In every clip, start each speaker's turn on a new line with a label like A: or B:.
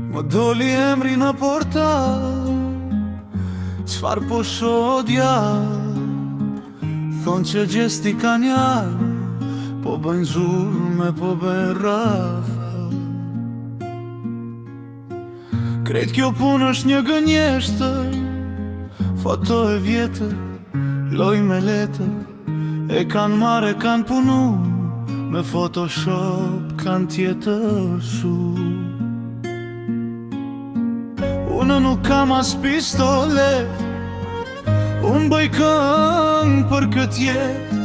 A: Më doli emri në portal, qfar po shodja. Thonë që gjesti ka njarë, po bëjnë zurme, po bëjnë rafa. Krejt kjo punë është një gënjeshtër, foto e vjetër, loj me letër. E kanë marrë, e kanë punu, me Photoshop kanë tjetërsu. Unë nuk kam as pistolet, unë bëj këngë për këtë jetë.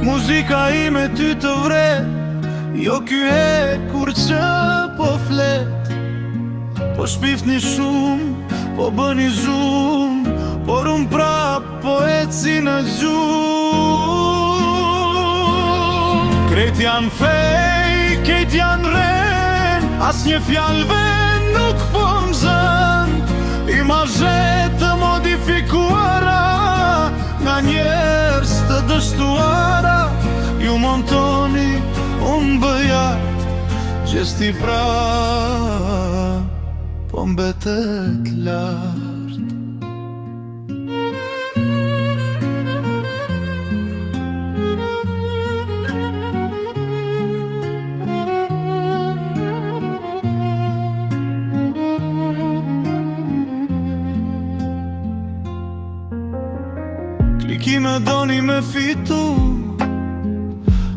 A: Muzika ime ty të vret, jo ky e kur që po flet. Po shpifni shumë, po bëni zoom, por unë prap po eci në gjumë. Krejt janë fake, krejt janë ren, as një fjallëve nuk po më zën. Imazhet të modifikuara nga njerëz të dështuara. Ju montoni, unë bëjat, gjesti pra po mbetet lart. Kliki me doni me fitu,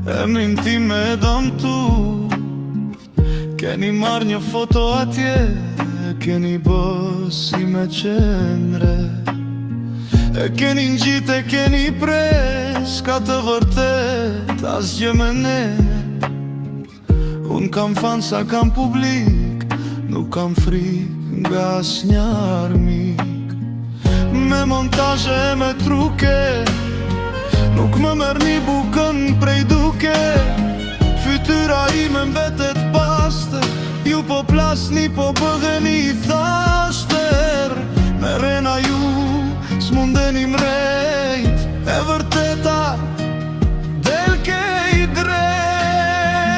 A: emrin ti me dëmtu. Keni marrë një foto atje, keni bë si me qendre. E keni ngjit, e keni pres, ka të vërtet asgjë me nene. Unë kam fan sa kam publik, nuk kam frik nga asnjë armik. Me montazhe e me truke, nuk më merr një bukën prej duke. Fytyra ime mbetet pastër, ju po plasni, po bëheni i thashter. Me rena ju s'mundeni mrejt, e vërteta del ke i drejt.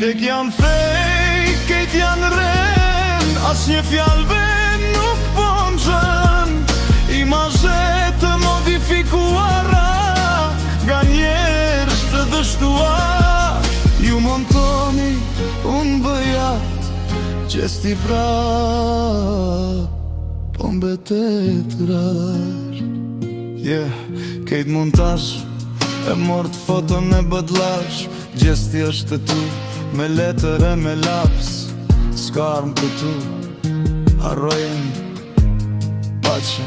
A: Kek janë fake, kejt janë ren, as një fjallëve nuk po më zën. Imazhet të modifikuara nga njerëz të dështuar. Ju montoni, unë bëjat, gjesti pra po mbetet rart. Kejt montazh e mort foton e bëdlash. Gjesti është tu, me letër e me laps. S'ka armë këtu, harrojnë pace.